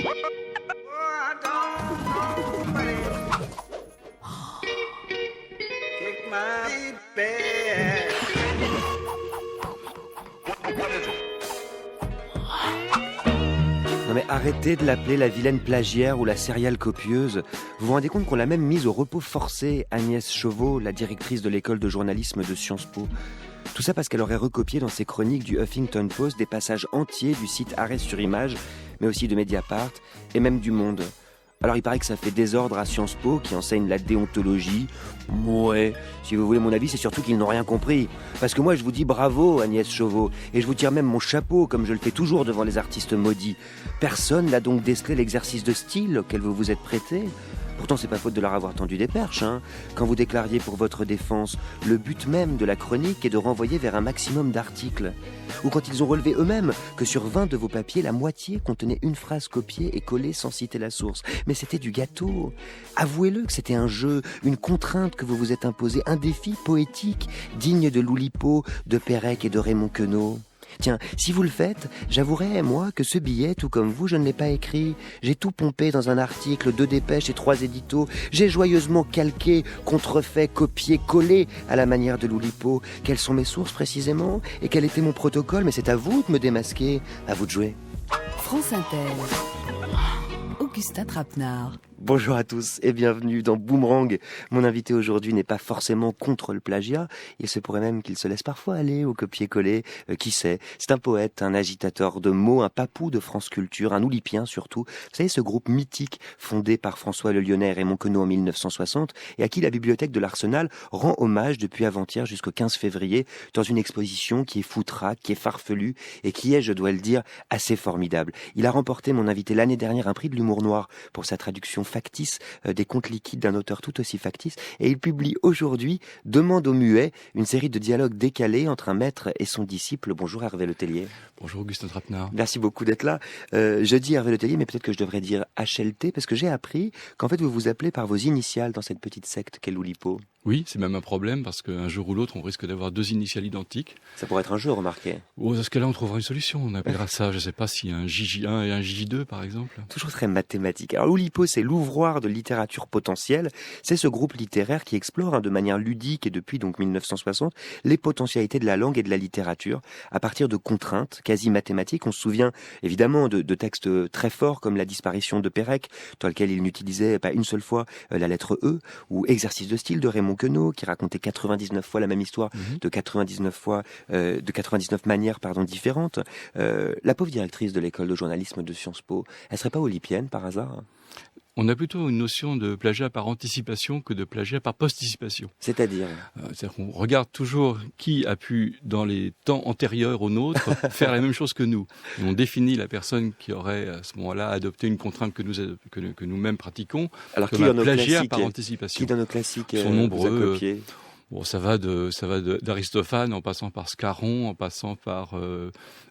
Non mais arrêtez de l'appeler la vilaine plagiaire ou la céréale copieuse. Vous vous rendez compte qu'on l'a même mise au repos forcé, Agnès Chauveau, la directrice de l'école de journalisme de Sciences Po. Tout ça parce qu'elle aurait recopié dans ses chroniques du Huffington Post des passages entiers du site Arrêt sur Image, mais aussi de Mediapart et même du Monde. Alors il paraît que ça fait désordre à Sciences Po qui enseigne la déontologie. Ouais, si vous voulez mon avis, c'est surtout qu'ils n'ont rien compris. Parce que moi je vous dis bravo Agnès Chauveau, et je vous tire même mon chapeau comme je le fais toujours devant les artistes maudits. Personne n'a donc décelé l'exercice de style auquel vous vous êtes prêté. Pourtant, c'est pas faute de leur avoir tendu des perches, hein. Quand vous déclariez pour votre défense, le but même de la chronique est de renvoyer vers un maximum d'articles. Ou quand ils ont relevé eux-mêmes que sur 20 de vos papiers, la moitié contenait une phrase copiée et collée sans citer la source. Mais c'était du gâteau. Avouez-le que c'était un jeu, une contrainte que vous vous êtes imposée, un défi poétique, digne de Loulipo, de Pérec et de Raymond Queneau. Tiens, si vous le faites, j'avouerai, moi, que ce billet, tout comme vous, je ne l'ai pas écrit. J'ai tout pompé dans un article, 2 dépêches et 3 éditos. J'ai joyeusement calqué, contrefait, copié, collé à la manière de Loulipo. Quelles sont mes sources précisément? Et quel était mon protocole? Mais c'est à vous de me démasquer. À vous de jouer. France Inter. Augustin Trapenard. Bonjour à tous et bienvenue dans Boomerang. Mon invité aujourd'hui n'est pas forcément contre le plagiat. Il se pourrait même qu'il se laisse parfois aller au copier-coller. Qui sait? C'est un poète, un agitateur de mots, un papou de France Culture, un oulipien surtout. Vous savez, ce groupe mythique fondé par François Le Lyonnais et Raymond Queneau en 1960 et à qui la bibliothèque de l'Arsenal rend hommage depuis avant-hier jusqu'au 15 février dans une exposition qui est foutraque, qui est farfelue et qui est, je dois le dire, assez formidable. Il a remporté, mon invité, l'année dernière un prix de l'humour noir pour sa traduction factice des contes liquides d'un auteur tout aussi factice, et il publie aujourd'hui Demande au muet, une série de dialogues décalés entre un maître et son disciple. Bonjour Hervé Letellier. Bonjour Augustin Trapenard. Merci beaucoup d'être là. Je dis Hervé Letellier, mais peut-être que je devrais dire HLT, parce que j'ai appris qu'en fait vous vous appelez par vos initiales dans cette petite secte qu'est Loulipo. Oui, c'est même un problème parce qu'un jour ou l'autre, on risque d'avoir 2 initiales identiques. Ça pourrait être un jeu, remarquez. Dans ce cas-là, on trouvera une solution. On appellera ça, je ne sais pas, si un JJ1 et un JJ2, par exemple. Toujours très mathématique. Alors Loulipo, c'est l'ouvroir de littérature potentielle. C'est ce groupe littéraire qui explore de manière ludique et depuis donc 1960 les potentialités de la langue et de la littérature à partir de contraintes quasi mathématiques. On se souvient évidemment de textes très forts comme La disparition de Pérec, dans lequel il n'utilisait pas une seule fois la lettre E, ou Exercice de style de Raymond Queneau, qui racontait 99 fois la même histoire, de 99 manières différentes. La pauvre directrice de l'école de journalisme de Sciences Po, elle serait pas olympienne par hasard? On a plutôt une notion de plagiat par anticipation que de plagiat par posticipation. C'est-à-dire C'est-à-dire qu'on regarde toujours qui a pu, dans les temps antérieurs aux nôtres, faire la même chose que nous. Et on définit la personne qui aurait, à ce moment-là, adopté une contrainte que nous-mêmes pratiquons. Alors, comme un plagiat par anticipation. Qui dans nos classiques sont nombreux. copiés Bon, ça va d'Aristophane, en passant par Scarron, en passant par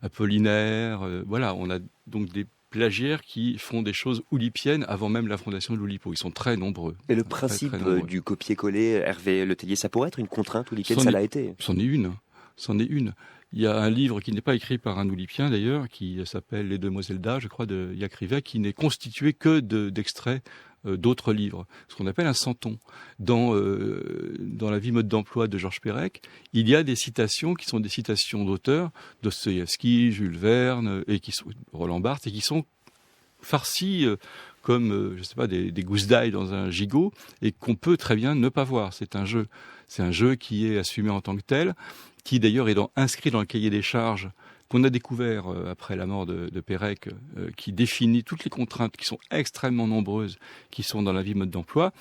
Apollinaire. Voilà, on a donc des plagiaires qui font des choses oulipiennes avant même la fondation de Loulipo. Ils sont très nombreux. Et le principe du copier-coller, Hervé Letellier, ça pourrait être une contrainte oulipienne, ça l'a été. C'en est une. Il y a un livre qui n'est pas écrit par un oulipien d'ailleurs, qui s'appelle Les Demoiselles d'A, je crois, de Jacques Rivet, qui n'est constitué que d'extraits d'autres livres, ce qu'on appelle un centon. Dans la vie mode d'emploi de Georges Perec, il y a des citations qui sont des citations d'auteurs, Dostoïevski, Jules Verne, et qui sont Roland Barthes, et qui sont farcies comme, je sais pas, des gousses d'ail dans un gigot, et qu'on peut très bien ne pas voir. C'est un jeu qui est assumé en tant que tel, qui d'ailleurs est inscrit dans le cahier des charges qu'on a découvert après la mort de Pérec, qui définit toutes les contraintes qui sont extrêmement nombreuses, qui sont dans la vie mode d'emploi.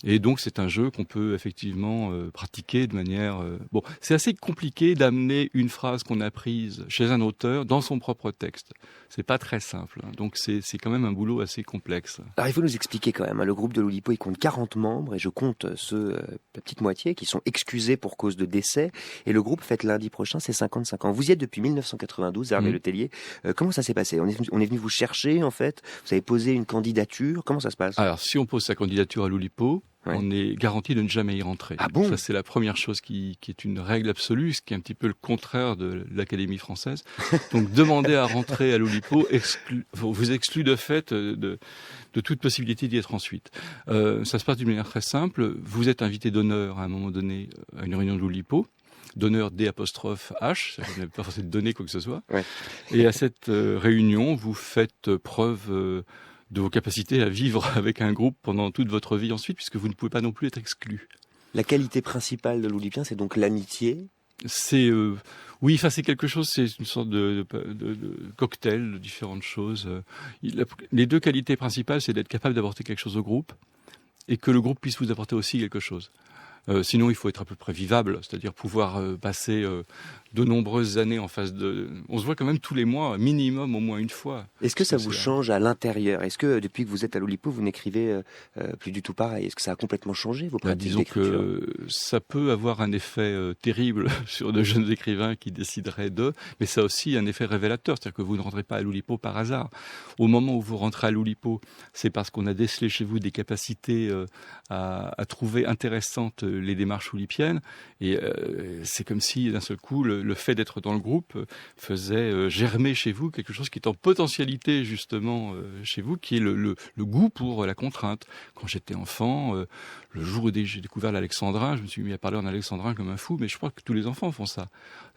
Et donc c'est un jeu qu'on peut effectivement pratiquer de manière... Bon, c'est assez compliqué d'amener une phrase qu'on a prise chez un auteur dans son propre texte. C'est pas très simple, hein. Donc c'est quand même un boulot assez complexe. Alors il faut nous expliquer quand même, hein. Le groupe de Loulipo, il compte 40 membres, et je compte ceux, la petite moitié, qui sont excusés pour cause de décès. Et le groupe fête lundi prochain ses 55 ans. Vous y êtes depuis 1992, Hervé Letellier. Comment ça s'est passé? On est venu vous chercher, en fait. Vous avez posé une candidature. Comment ça se passe? Alors, si on pose sa candidature à Loulipo, on est garanti de ne jamais y rentrer. Ah bon ? Ça, c'est la première chose qui est une règle absolue, ce qui est un petit peu le contraire de l'Académie française. Donc, demander à rentrer à l'Oulipo vous exclut de fait de toute possibilité d'y être ensuite. Ça se passe d'une manière très simple. Vous êtes invité d'honneur à un moment donné à une réunion de l'Oulipo. D'honneur D''H, vous n'avez pas forcément donné quoi que ce soit. Ouais. Et à cette réunion, vous faites preuve de vos capacités à vivre avec un groupe pendant toute votre vie ensuite, puisque vous ne pouvez pas non plus être exclu. La qualité principale de l'Oulipien, c'est donc l'amitié. C'est c'est quelque chose, c'est une sorte de cocktail de différentes choses. Les deux qualités principales, c'est d'être capable d'apporter quelque chose au groupe et que le groupe puisse vous apporter aussi quelque chose. Sinon, il faut être à peu près vivable, c'est-à-dire pouvoir passer de nombreuses années en face de... On se voit quand même tous les mois, minimum au moins une fois. Est-ce que ça vous change à l'intérieur ? Est-ce que depuis que vous êtes à l'Oulipo, vous n'écrivez plus du tout pareil ? Est-ce que ça a complètement changé vos pratiques disons d'écriture ? Que ça peut avoir un effet terrible sur de jeunes écrivains qui décideraient mais ça a aussi un effet révélateur, c'est-à-dire que vous ne rentrez pas à l'Oulipo par hasard. Au moment où vous rentrez à l'Oulipo, c'est parce qu'on a décelé chez vous des capacités à trouver intéressantes les démarches oulipiennes, et c'est comme si d'un seul coup le fait d'être dans le groupe faisait germer chez vous quelque chose qui est en potentialité justement chez vous, qui est le goût pour la contrainte. Quand j'étais enfant, le jour où j'ai découvert l'alexandrin, je me suis mis à parler en alexandrin comme un fou, mais je crois que tous les enfants font ça.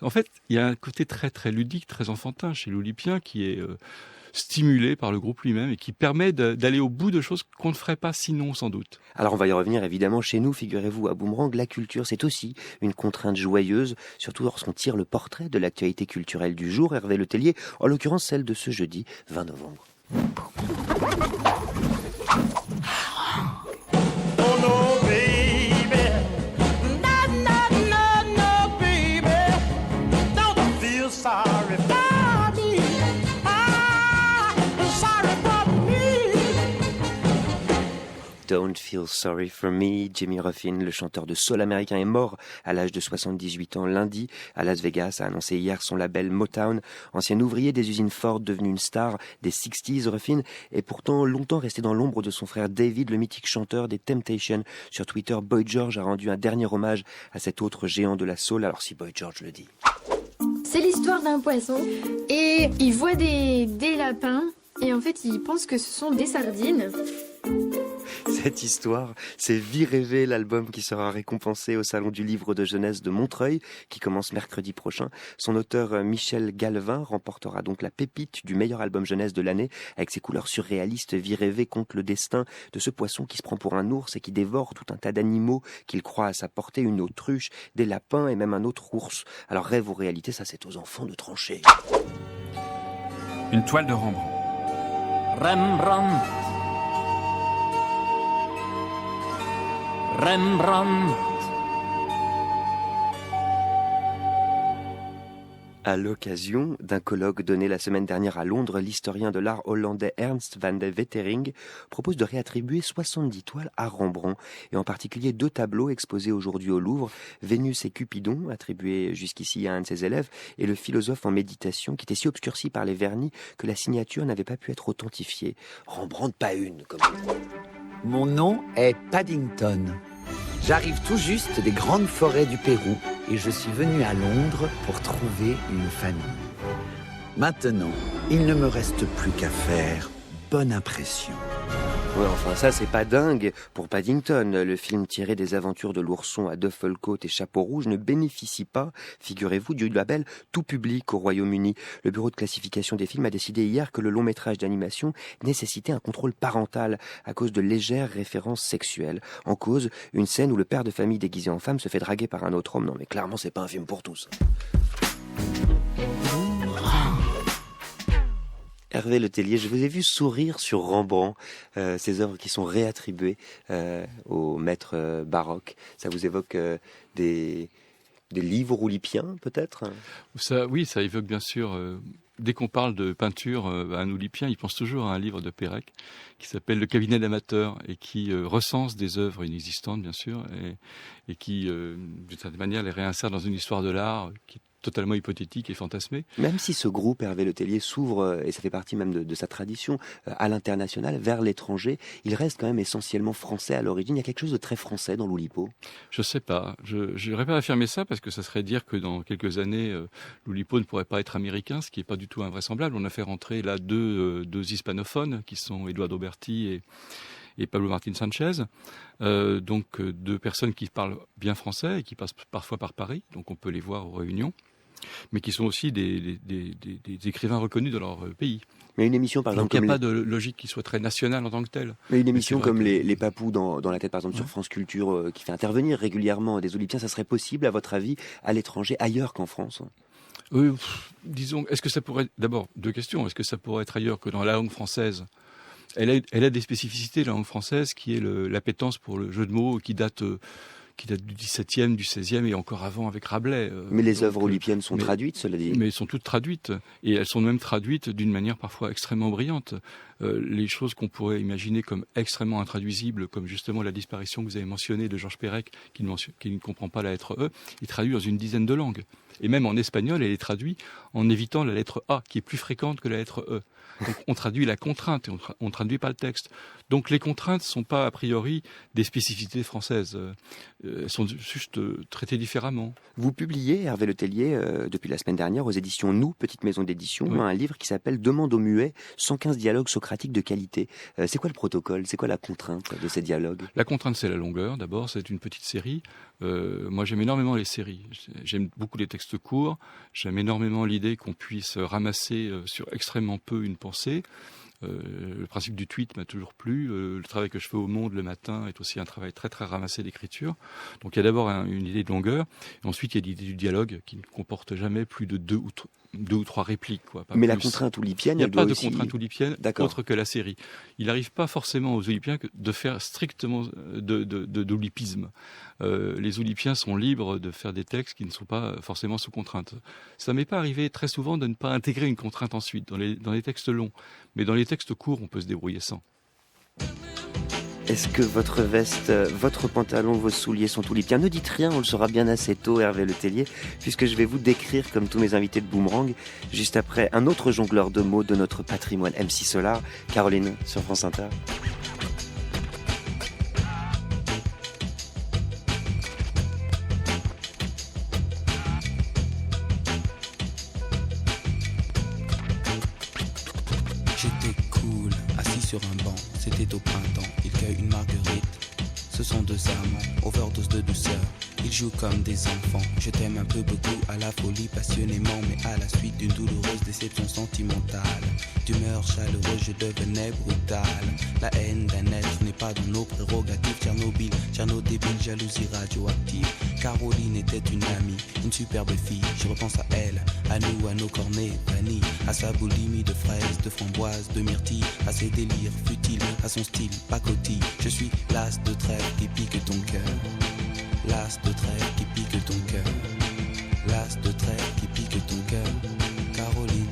En fait, il y a un côté très très ludique, très enfantin chez l'Oulipien qui est stimulé par le groupe lui-même et qui permet d'aller au bout de choses qu'on ne ferait pas sinon, sans doute. Alors on va y revenir évidemment chez nous, figurez-vous, à Boomerang, la culture c'est aussi une contrainte joyeuse, surtout lorsqu'on tire le portrait de l'actualité culturelle du jour, Hervé Letellier, en l'occurrence celle de ce jeudi 20 novembre. Don't Feel Sorry for Me. Jimmy Ruffin, le chanteur de soul américain, est mort à l'âge de 78 ans lundi à Las Vegas, a annoncé hier son label Motown. Ancien ouvrier des usines Ford, devenu une star des 60s, Ruffin est pourtant longtemps resté dans l'ombre de son frère David, le mythique chanteur des Temptations. Sur Twitter, Boy George a rendu un dernier hommage à cet autre géant de la soul. Alors si Boy George le dit. C'est l'histoire d'un poisson et il voit des lapins et en fait il pense que ce sont des sardines. Cette histoire, c'est Vie rêvée, l'album qui sera récompensé au Salon du Livre de Jeunesse de Montreuil, qui commence mercredi prochain. Son auteur Michel Galvin remportera donc la pépite du meilleur album jeunesse de l'année. Avec ses couleurs surréalistes, Vie rêvée conte le destin de ce poisson qui se prend pour un ours et qui dévore tout un tas d'animaux qu'il croit à sa portée, une autruche, des lapins et même un autre ours. Alors rêve ou réalité, ça c'est aux enfants de trancher. Une toile de Rembrandt. Rembrandt. Rembrandt. À l'occasion d'un colloque donné la semaine dernière à Londres, l'historien de l'art hollandais Ernst van de Wetering propose de réattribuer 70 toiles à Rembrandt, et en particulier 2 tableaux exposés aujourd'hui au Louvre, Vénus et Cupidon, attribués jusqu'ici à un de ses élèves, et le philosophe en méditation, qui était si obscurci par les vernis que la signature n'avait pas pu être authentifiée. Rembrandt pas une, comme on dit. Mon nom est Paddington. J'arrive tout juste des grandes forêts du Pérou et je suis venu à Londres pour trouver une famille. Maintenant, il ne me reste plus qu'à faire bonne impression. Ouais, enfin ça c'est pas dingue pour Paddington. Le film tiré des aventures de l'ourson à Duffelcoat et Chapeau Rouge ne bénéficie pas, figurez-vous, du label tout public au Royaume-Uni. Le bureau de classification des films a décidé hier que le long métrage d'animation nécessitait un contrôle parental à cause de légères références sexuelles. En cause, une scène où le père de famille déguisé en femme se fait draguer par un autre homme. Non mais clairement c'est pas un film pour tous. Hervé Letellier, je vous ai vu sourire sur Rembrandt, ces œuvres qui sont réattribuées au maître baroque. Ça vous évoque des livres oulipiens, peut-être ? Oui, ça évoque bien sûr... Dès qu'on parle de peinture à un oulipien, il pense toujours à un livre de Pérec qui s'appelle Le cabinet d'amateurs et qui recense des œuvres inexistantes, bien sûr, et qui, d'une certaine manière, les réinsère dans une histoire de l'art qui est totalement hypothétique et fantasmé. Même si ce groupe, Hervé Letellier, s'ouvre, et ça fait partie même de sa tradition, à l'international, vers l'étranger, il reste quand même essentiellement français à l'origine. Il y a quelque chose de très français dans l'Oulipo. Je sais pas. Je n'aurais pas affirmé ça parce que ça serait dire que dans quelques années, l'Oulipo ne pourrait pas être américain, ce qui n'est pas du tout invraisemblable. On a fait rentrer là deux hispanophones qui sont Eduardo Berti et Pablo Martín Sánchez, donc deux personnes qui parlent bien français et qui passent parfois par Paris, donc on peut les voir aux réunions, mais qui sont aussi des écrivains reconnus dans leur pays. Mais une émission, par exemple, donc il n'y a pas de logique qui soit très nationale en tant que telle. Mais une émission comme que... les Papous dans la tête, par exemple, sur France Culture, qui fait intervenir régulièrement des Oulipiens, ça serait possible, à votre avis, à l'étranger, ailleurs qu'en France? Disons, est-ce que ça pourrait... D'abord, deux questions. Est-ce que ça pourrait être ailleurs que dans la langue française ? Elle a des spécificités, la langue française, qui est l'appétence pour le jeu de mots qui date du XVIIe, du XVIe et encore avant avec Rabelais. Mais les œuvres oulipiennes sont traduites, cela dit. Mais elles sont toutes traduites, et elles sont même traduites d'une manière parfois extrêmement brillante. Les choses qu'on pourrait imaginer comme extrêmement intraduisibles, comme justement la disparition que vous avez mentionnée de Georges Perec, qui ne comprend pas la lettre E, est traduit dans une dizaine de langues. Et même en espagnol, elle est traduite en évitant la lettre A, qui est plus fréquente que la lettre E. Donc on traduit la contrainte et on ne traduit pas le texte. Donc les contraintes ne sont pas a priori des spécificités françaises. Elles sont juste traitées différemment. Vous publiez, Hervé Letellier, depuis la semaine dernière aux éditions Nous, petite maison d'édition, oui, un livre qui s'appelle Demande aux muets, 115 dialogues socratiques de qualité. C'est quoi le protocole? C'est quoi la contrainte de ces dialogues? La contrainte, c'est la longueur. D'abord, c'est une petite série. Moi, j'aime énormément les séries. J'aime beaucoup les textes courts. J'aime énormément l'idée qu'on puisse ramasser sur extrêmement peu une pensée. Le principe du tweet m'a toujours plu. Le travail que je fais au Monde le matin est aussi un travail très très ramassé d'écriture. Donc il y a d'abord une idée de longueur, et ensuite il y a l'idée du dialogue qui ne comporte jamais plus de deux ou trois répliques. Quoi, pas mais plus. La contrainte oulipienne, il n'y a pas de aussi... contrainte oulipienne autre que la série. Il n'arrive pas forcément aux oulipiens de faire strictement de l'oulipisme. Les oulipiens sont libres de faire des textes qui ne sont pas forcément sous contrainte. Ça m'est pas arrivé très souvent de ne pas intégrer une contrainte ensuite dans les textes longs, mais dans les textes courts, on peut se débrouiller sans. Est-ce que votre veste, votre pantalon, vos souliers sont oulipiens? Ne dites rien, on le saura bien assez tôt, Hervé Letellier, puisque je vais vous décrire, comme tous mes invités de Boomerang, juste après un autre jongleur de mots de notre patrimoine, MC Solar. Caroline, sur France Inter. J'étais cool, assis sur un banc, c'était au printemps, il cueille une marguerite. Ce sont deux amants, overdose de douceur, ils jouent comme des enfants. Je t'aime un peu beaucoup, à la folie passionnément, mais à la suite d'une douloureuse déception sentimentale. D'humeur chaleureuse, je devenais brutal. La haine d'un être n'est pas dans nos prérogatives. Tchernobyl, Tcherno débile, jalousie radioactive. Caroline était une amie, une superbe fille. Je repense à elle, à nous, à nos cornets vanille, à sa boulimie de fraises, de framboises, de myrtilles, à ses délires futiles, à son style pacotille. Je suis l'as de trêve qui pique ton cœur. L'as de trêve qui pique ton cœur. L'as de trêve qui pique ton cœur. Caroline.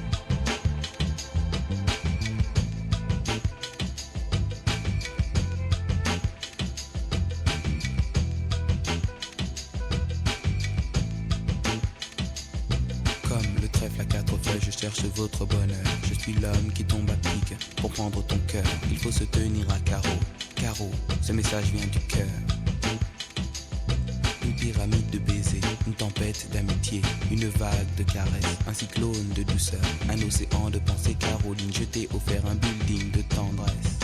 Comme le trèfle à quatre feuilles, je cherche votre bonheur. Je suis l'homme qui tombe à pic pour prendre ton cœur. Il faut se tenir à carreau. Carreau, ce message vient du cœur. Une pyramide de baisers, une tempête d'amitié, une vague de caresses, un cyclone de douceur, un océan de pensée. Caroline, je t'ai offert un building de tendresse.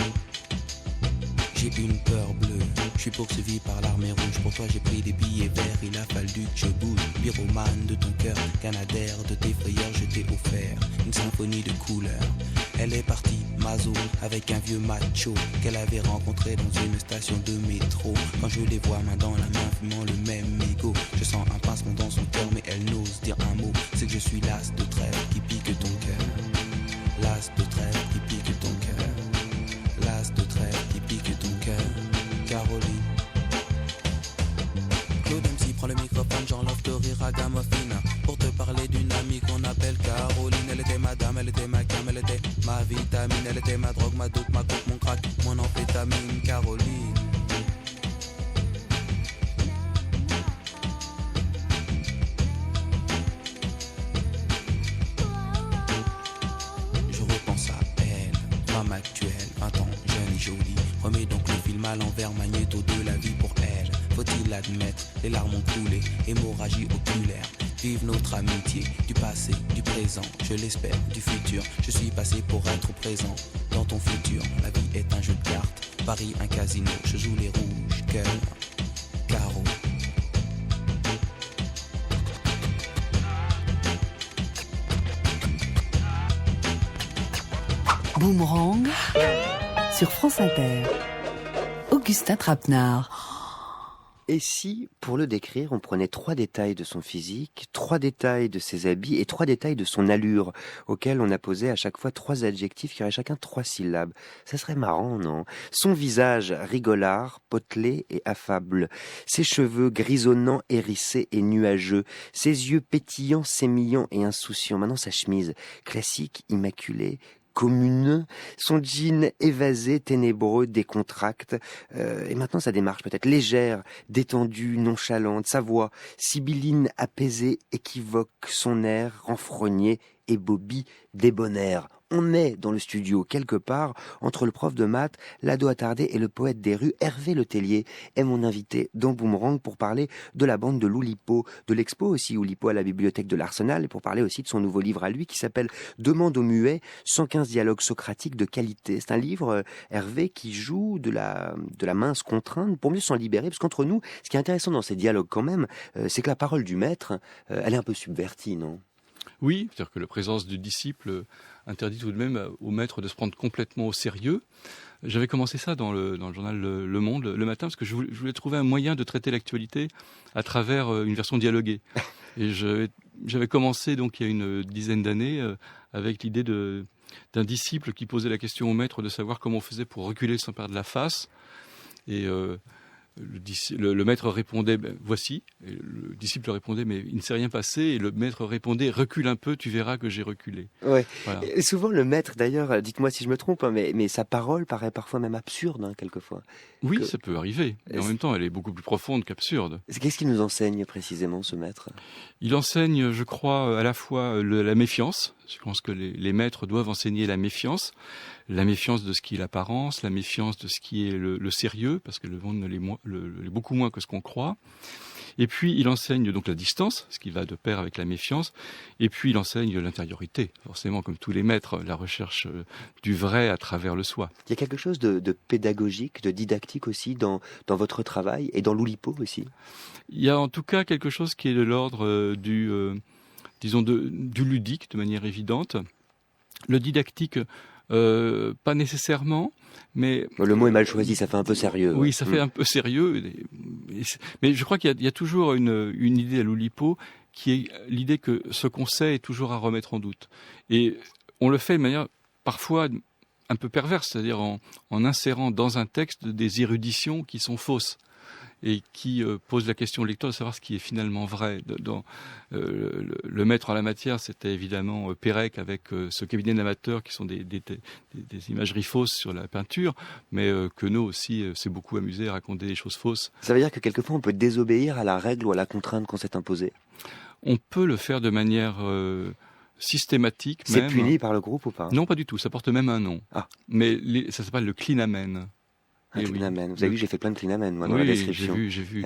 J'ai une peur bleue, je suis poursuivi par l'armée rouge. Pour toi j'ai pris des billets verts, il a fallu que je bouge. Pyromane de ton cœur, canadaire de tes frayeurs, je t'ai offert une symphonie de couleurs. Elle est partie, Mazo, avec un vieux macho qu'elle avait rencontré dans une station de métro. Quand je les vois main dans la main, fumant le même mégot, je sens un pincement dans son cœur, mais elle n'ose dire un mot. C'est que je suis l'as de trêve qui pique ton cœur. L'as de trêve qui pique ton cœur. L'as de trêve qui pique ton cœur. Caroline. Claude MC prend le microphone, j'enlève de rire à Gamophine pour te parler d'une amie qu'on appelle Caroline. Elle était ma dame, elle était ma cam, elle était ma vitamine, elle était ma drogue, ma dope, ma coke, mon crack, mon amphétamine. Caroline. drame actuel, 20 ans, jeune et jolie. Remets donc le film à l'envers, magnéto de la vie pour elle. Faut-il l'admettre, les larmes ont coulé, hémorragie oculaire. Vive notre amitié, du passé, du présent, je l'espère, du futur. Je suis passé pour être présent dans ton futur. La vie est un jeu de cartes, Paris un casino. Je joue les rouges, cœur, carreau. Boomerang sur France Inter. Augustin Trapenard. Et si, pour le décrire, on prenait 3 détails de son physique, 3 détails de ses habits et 3 détails de son allure, auxquels on apposait à chaque fois 3 adjectifs qui auraient chacun 3 syllabes. Ça serait marrant, non? Son visage rigolard, potelé et affable. Ses cheveux grisonnants, hérissés et nuageux. Ses yeux pétillants, sémillants et insouciants. Maintenant, sa chemise, classique, immaculée, commune, son jean évasé, ténébreux, décontracte, et maintenant sa démarche peut-être légère, détendue, nonchalante, sa voix sibylline, apaisée, équivoque, son air renfrogné et Bobby débonnaire. On est dans le studio, quelque part, entre le prof de maths, l'ado attardé et le poète des rues. Hervé Letellier est mon invité dans Boomerang pour parler de la bande de l'Oulipo, de l'expo aussi Oulipo à la bibliothèque de l'Arsenal, et pour parler aussi de son nouveau livre à lui qui s'appelle Demande aux muets, 115 dialogues socratiques de qualité. C'est un livre, Hervé, qui joue de la mince contrainte pour mieux s'en libérer, parce qu'entre nous, ce qui est intéressant dans ces dialogues quand même, c'est que la parole du maître, elle est un peu subvertie, non ? Oui, c'est-à-dire que la présence du disciple interdit tout de même au maître de se prendre complètement au sérieux. J'avais commencé ça dans le journal Le Monde le matin, parce que je voulais trouver un moyen de traiter l'actualité à travers une version dialoguée. Et j'avais commencé donc il y a une dizaine d'années avec l'idée d'un disciple qui posait la question au maître de savoir comment on faisait pour reculer sans perdre la face. Et le maître répondait voici, et le disciple répondait mais il ne s'est rien passé, et le maître répondait recule un peu, tu verras que j'ai reculé. Ouais. Voilà. Et souvent le maître d'ailleurs, dites-moi si je me trompe, hein, mais sa parole paraît parfois même absurde, hein, quelquefois. Oui, ça peut arriver, mais en même temps elle est beaucoup plus profonde qu'absurde. Qu'est-ce qu'il nous enseigne précisément, ce maître ? Il enseigne, je crois, à la fois la méfiance. Je pense que les maîtres doivent enseigner la méfiance de ce qui est l'apparence, la méfiance de ce qui est le sérieux, parce que le monde l'est beaucoup moins que ce qu'on croit. Et puis il enseigne donc la distance, ce qui va de pair avec la méfiance. Et puis il enseigne l'intériorité, forcément, comme tous les maîtres, la recherche du vrai à travers le soi. Il y a quelque chose de pédagogique, de didactique aussi dans votre travail et dans l'Oulipo aussi. Il y a en tout cas quelque chose qui est de l'ordre du ludique, de manière évidente. Le didactique, pas nécessairement, mais... Le mot est mal choisi, ça fait un peu sérieux. Oui, ça fait un peu sérieux. Mais je crois qu'il y a toujours une idée à l'Oulipo, qui est l'idée que ce qu'on sait est toujours à remettre en doute. Et on le fait de manière parfois un peu perverse, c'est-à-dire en insérant dans un texte des éruditions qui sont fausses et qui pose la question au lecteur de savoir ce qui est finalement vrai. Le maître en la matière, c'était évidemment Pérec avec ce cabinet d'amateurs qui sont des imageries fausses sur la peinture, mais Queneau aussi s'est beaucoup amusé à raconter des choses fausses. Ça veut dire que quelquefois on peut désobéir à la règle ou à la contrainte qu'on s'est imposée. On peut le faire de manière systématique. C'est puni par le groupe ou pas ? Non, pas du tout, ça porte même un nom. Ah. Mais ça s'appelle le clinamen. Un clinamen. Vous avez vu, j'ai fait plein de clinamen, moi, dans la description. J'ai vu.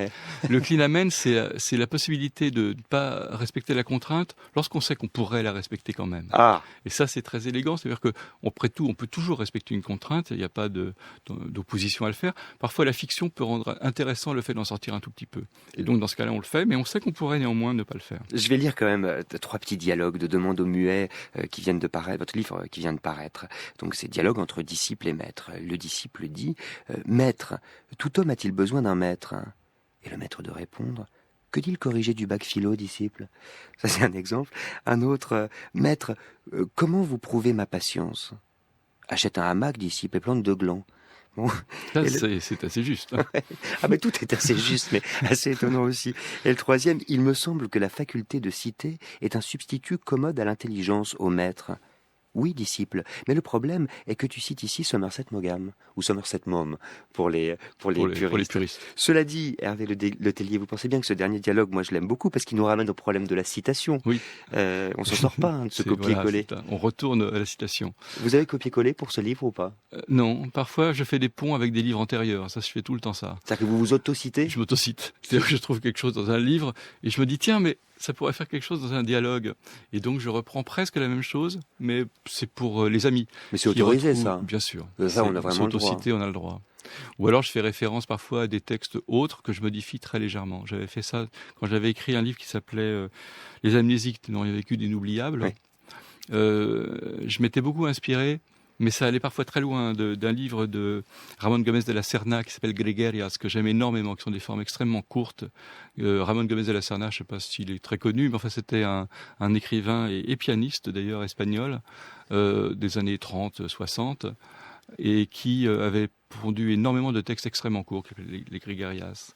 Le clinamen, c'est la possibilité de ne pas respecter la contrainte lorsqu'on sait qu'on pourrait la respecter quand même. Ah. Et ça, c'est très élégant. C'est-à-dire qu'après tout, on peut toujours respecter une contrainte. Il n'y a pas d'opposition à le faire. Parfois, la fiction peut rendre intéressant le fait d'en sortir un tout petit peu. Et donc, dans ce cas-là, on le fait, mais on sait qu'on pourrait néanmoins ne pas le faire. Je vais lire quand même 3 petits dialogues de Demande aux muets qui viennent de paraître, votre livre qui vient de paraître. Donc, c'est dialogue entre disciple et maître. Le disciple dit... Maître, tout homme a-t-il besoin d'un maître ? Et le maître de répondre, que dit le corrigé du bac philo, disciple ? Ça, c'est un exemple. Un autre, maître, comment vous prouvez ma patience ? Achète un hamac, disciple, et plante 2 glands. Bon. C'est assez juste. Hein. Ah, mais tout est assez juste, mais assez étonnant aussi. Et le 3e, il me semble que la faculté de citer est un substitut commode à l'intelligence au maître. Oui, disciple. Mais le problème est que tu cites ici Somerset Maugham, ou Somerset Maugham, pour les puristes. Cela dit, Hervé Le Tellier, vous pensez bien que ce dernier dialogue, moi je l'aime beaucoup, parce qu'il nous ramène au problème de la citation. Oui. On s'en sort pas de ce copier-coller. Voilà, on retourne à la citation. Vous avez copié-collé pour ce livre ou pas? Non, parfois je fais des ponts avec des livres antérieurs, ça je fais tout le temps ça. C'est-à-dire que vous vous autocitez? Je m'autocite. C'est-à-dire que je trouve quelque chose dans un livre et je me dis tiens mais ça pourrait faire quelque chose dans un dialogue. Et donc je reprends presque la même chose, mais c'est pour les amis. Mais c'est autorisé ça? Bien sûr. Ça on a vraiment le droit. S'autociter, on a le droit. Ou alors je fais référence parfois à des textes autres que je modifie très légèrement. J'avais fait ça quand j'avais écrit un livre qui s'appelait Les amnésiques n'ont rien vécu d'inoubliable. Oui. Je m'étais beaucoup inspiré, mais ça allait parfois très loin, d'un livre de Ramón Gómez de la Serna qui s'appelle Gregarias, que j'aime énormément, qui sont des formes extrêmement courtes. Ramón Gómez de la Serna, je ne sais pas s'il est très connu, mais enfin c'était un écrivain et pianiste d'ailleurs espagnol des années 30-60 et qui avait pondu énormément de textes extrêmement courts, les Gregarias.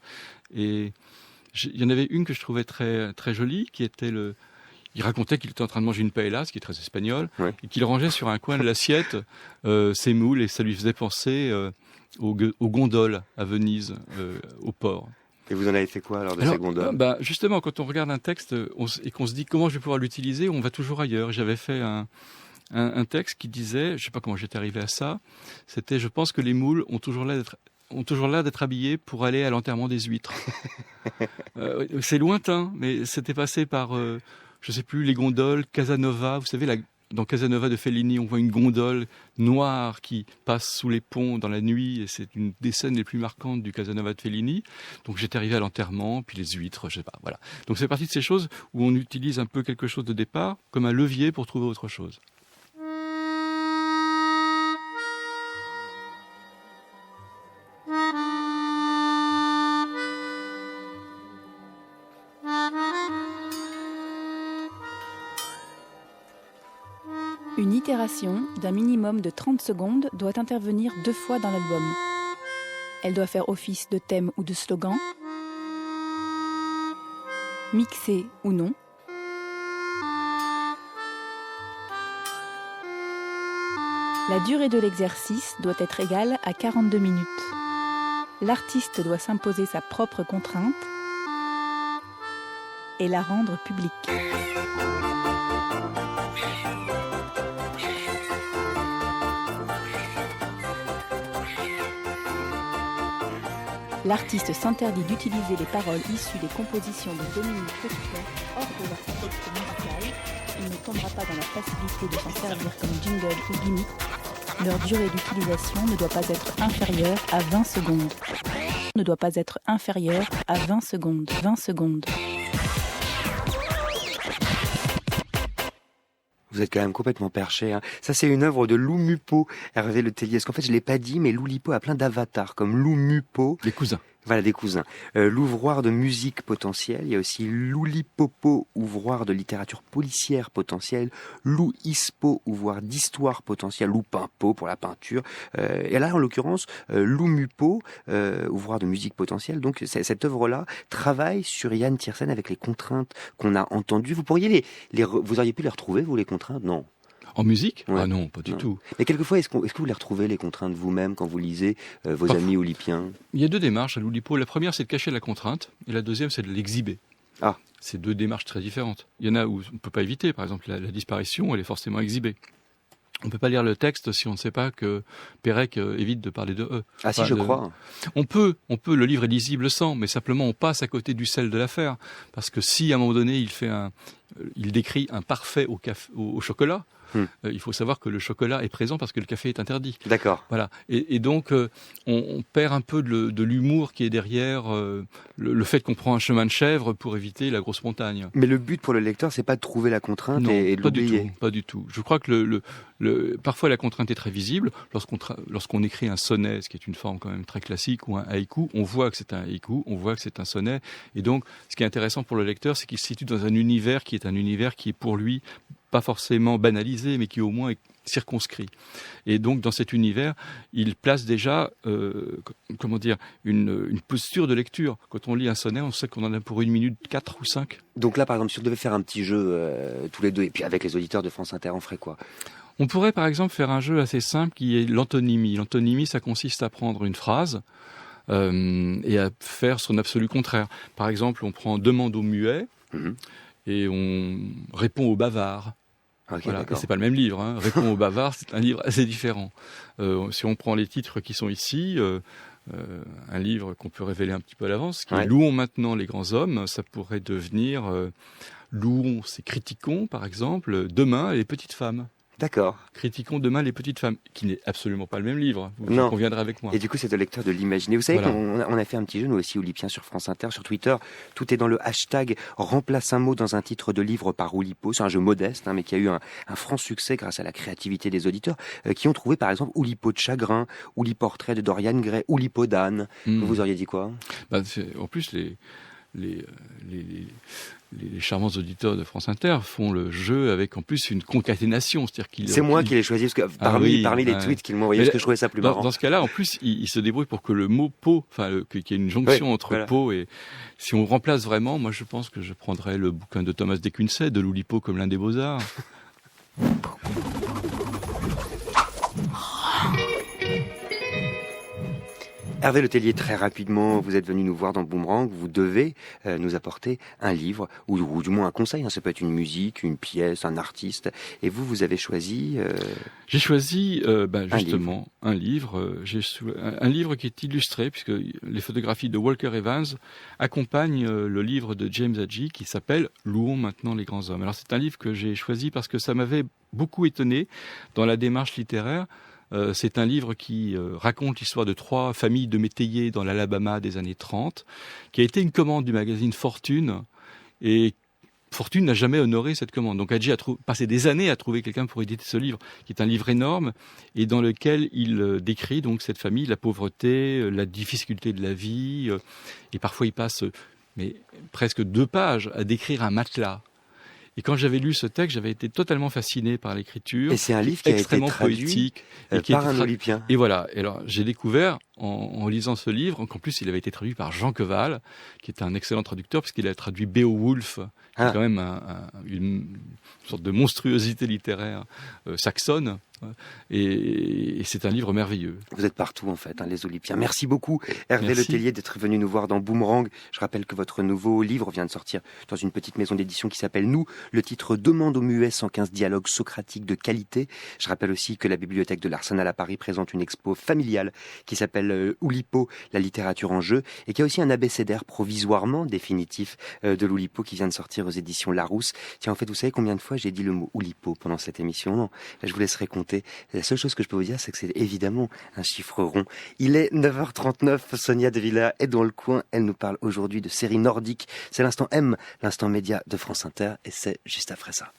Et il y en avait une que je trouvais très, très jolie, qui était il racontait qu'il était en train de manger une paella, ce qui est très espagnol, ouais, et qu'il rangeait sur un coin de l'assiette ses moules, et ça lui faisait penser aux gondoles à Venise, au port. Et vous en avez fait quoi alors de ces gondoles? Justement, quand on regarde un texte et qu'on se dit comment je vais pouvoir l'utiliser, on va toujours ailleurs. J'avais fait un texte qui disait, je ne sais pas comment j'étais arrivé à ça, c'était « Je pense que les moules ont toujours l'air d'être habillés pour aller à l'enterrement des huîtres. » C'est lointain, mais c'était passé par... je sais plus, les gondoles, Casanova, vous savez, dans Casanova de Fellini, on voit une gondole noire qui passe sous les ponts dans la nuit, et c'est une des scènes les plus marquantes du Casanova de Fellini. Donc j'étais arrivé à l'enterrement, puis les huîtres, je sais pas, voilà. Donc c'est partie de ces choses où on utilise un peu quelque chose de départ comme un levier pour trouver autre chose. Une itération d'un minimum de 30 secondes doit intervenir 2 fois dans l'album. Elle doit faire office de thème ou de slogan, mixée ou non. La durée de l'exercice doit être égale à 42 minutes. L'artiste doit s'imposer sa propre contrainte et la rendre publique. L'artiste s'interdit d'utiliser les paroles issues des compositions de Dominique Petitpont hors de leur contexte musical. Il ne tombera pas dans la facilité de s'en servir comme jingle ou gimmick. Leur durée d'utilisation ne doit pas être inférieure à 20 secondes. Ne doit pas être inférieure à 20 secondes. 20 secondes. Vous êtes quand même complètement perché. Hein. Ça, c'est une œuvre de Lou Mupo, Hervé Le Tellier. Parce qu'en fait, je l'ai pas dit, mais Lou Lipo a plein d'avatars, comme Lou Mupo. Les cousins. Voilà, des cousins. L'ouvroir de musique potentielle. Il y a aussi Loulipopo, ouvroir de littérature policière potentielle. Lou Ispo, ouvroir d'histoire potentielle. Lou Pimpo pour la peinture. Et là, en l'occurrence, Lou Mupo, ouvroir de musique potentielle. Donc, cette œuvre-là travaille sur Yann Tiersen avec les contraintes qu'on a entendues. Vous pourriez vous auriez pu les retrouver, vous, les contraintes? Non. En musique? Ouais. Ah non, pas du tout. Mais quelquefois, est-ce que vous les retrouvez, les contraintes, vous-même, quand vous lisez vos amis oulipiens? Il y a 2 démarches à l'Oulipo. La première, c'est de cacher la contrainte, et la deuxième, c'est de l'exhiber. Ah. C'est 2 démarches très différentes. Il y en a où on ne peut pas éviter. Par exemple, la disparition, elle est forcément exhibée. On ne peut pas lire le texte si on ne sait pas que Pérec évite de parler de eux. Ah si, je crois. On peut, le livre est lisible sans, mais simplement on passe à côté du sel de l'affaire. Parce que si à un moment donné il décrit un parfait au chocolat, il faut savoir que le chocolat est présent parce que le café est interdit. D'accord. Voilà. Et donc, on perd un peu de l'humour qui est derrière le fait qu'on prend un chemin de chèvre pour éviter la grosse montagne. Mais le but pour le lecteur, c'est pas de trouver la contrainte et de l'oublier. Pas du tout. Je crois que parfois la contrainte est très visible. Lorsqu'on écrit un sonnet, ce qui est une forme quand même très classique, ou un haïku, on voit que c'est un haïku, on voit que c'est un sonnet. Et donc, ce qui est intéressant pour le lecteur, c'est qu'il se situe dans un univers qui est pour lui pas forcément banalisé, mais qui au moins est circonscrit. Et donc, dans cet univers, il place déjà, une posture de lecture. Quand on lit un sonnet, on sait qu'on en a pour 1 minute 4 ou 5. Donc là, par exemple, si on devait faire un petit jeu tous les deux, et puis avec les auditeurs de France Inter, on ferait quoi? On pourrait par exemple faire un jeu assez simple qui est l'antonymie. L'antonymie, ça consiste à prendre une phrase et à faire son absolu contraire. Par exemple, on prend demande au muet et on répond au bavard. Okay, voilà. Et c'est pas le même livre. Hein. Répond au bavard, c'est un livre assez différent. Si on prend les titres qui sont ici, un livre qu'on peut révéler un petit peu à l'avance, qui est Louons maintenant les grands hommes, ça pourrait devenir Louons, c'est critiquons par exemple, demain les petites femmes. D'accord. Critiquons demain les petites femmes, qui n'est absolument pas le même livre. Vous conviendrez avec moi. Et du coup, c'est au lecteur de l'imaginer. Vous savez qu'on a fait un petit jeu, nous aussi, Oulipien, sur France Inter, sur Twitter. Tout est dans le hashtag remplace un mot dans un titre de livre par Oulipo. C'est un jeu modeste, mais qui a eu un franc succès grâce à la créativité des auditeurs, qui ont trouvé, par exemple, Oulipo de chagrin, Ouliportrait de Dorian Gray, Oulipo d'âne. Vous auriez dit quoi? En plus, les charmants auditeurs de France Inter font le jeu avec en plus une concaténation, c'est-à-dire c'est moi qui l'ai choisi parce que parmi les tweets qu'ils m'ont envoyés, parce que je trouvais ça plus marrant. Dans ce cas-là, en plus, il se débrouille pour que le mot pot, qu'il y ait une jonction entre pot et si on remplace vraiment, moi je pense que je prendrais le bouquin de Thomas de Quincey, de l'Oulipo comme l'un des beaux-arts. Hervé Letellier, très rapidement, vous êtes venu nous voir dans Boomerang. Vous devez nous apporter un livre, ou du moins un conseil. Ça peut être une musique, une pièce, un artiste. Et vous avez choisi... J'ai choisi justement un livre. Un livre qui est illustré, puisque les photographies de Walker Evans accompagnent le livre de James Hadji qui s'appelle « Louons maintenant les grands hommes ». Alors c'est un livre que j'ai choisi parce que ça m'avait beaucoup étonné dans la démarche littéraire. C'est un livre qui raconte l'histoire de 3 familles de métayers dans l'Alabama des années 30, qui a été une commande du magazine Fortune, et Fortune n'a jamais honoré cette commande. Donc Hadji a passé des années à trouver quelqu'un pour éditer ce livre, qui est un livre énorme, et dans lequel il décrit donc cette famille, la pauvreté, la difficulté de la vie, et parfois il passe presque 2 pages à décrire un matelas. Et quand j'avais lu ce texte, j'avais été totalement fasciné par l'écriture. Et c'est un livre qui a été traduit poétique, par un Oulipien. Et voilà. Et alors, j'ai découvert, en lisant ce livre, qu'en plus, il avait été traduit par Jean Queval, qui est un excellent traducteur, puisqu'il a traduit Beowulf, qui est quand même une sorte de monstruosité littéraire saxonne. Et c'est un livre merveilleux. Vous êtes partout en fait, les Oulipiens. Merci beaucoup Hervé Letellier d'être venu nous voir dans Boomerang. Je rappelle que votre nouveau livre vient de sortir dans une petite maison d'édition qui s'appelle Nous. Le titre Demande au muet 115 dialogues socratiques de qualité. Je rappelle aussi que la bibliothèque de l'Arsenal à Paris présente une expo familiale qui s'appelle Oulipo, la littérature en jeu, et qu'il y a aussi un abécédaire provisoirement définitif de l'Oulipo qui vient de sortir aux éditions Larousse. Tiens, en fait, vous savez combien de fois j'ai dit le mot Oulipo pendant cette émission? Non, je vous laisserai compter. La seule chose que je peux vous dire, c'est que c'est évidemment un chiffre rond. Il est 9h39, Sonia De Villa est dans le coin. Elle nous parle aujourd'hui de séries nordiques. C'est l'instant M, l'instant média de France Inter, et c'est juste après ça.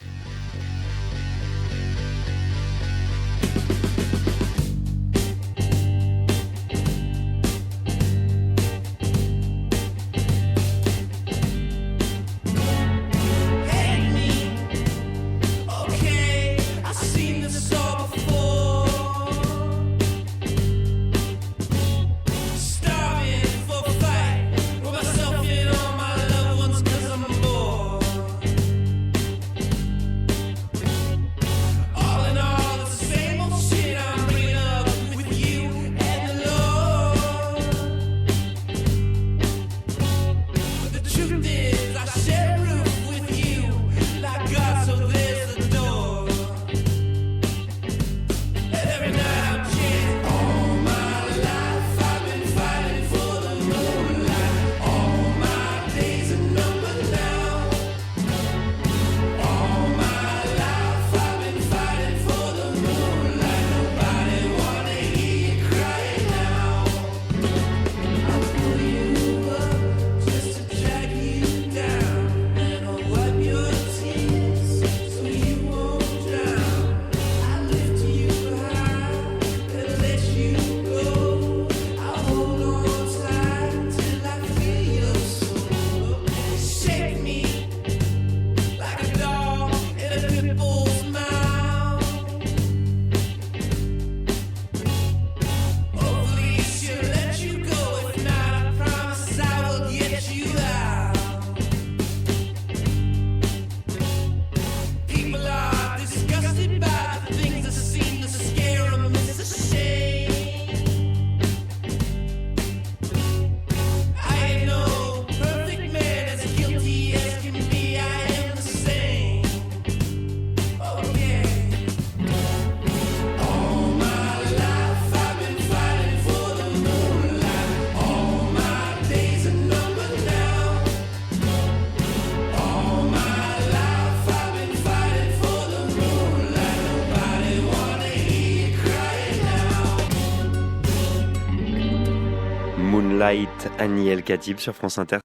Moonlight, Annie El Khatib sur France Inter.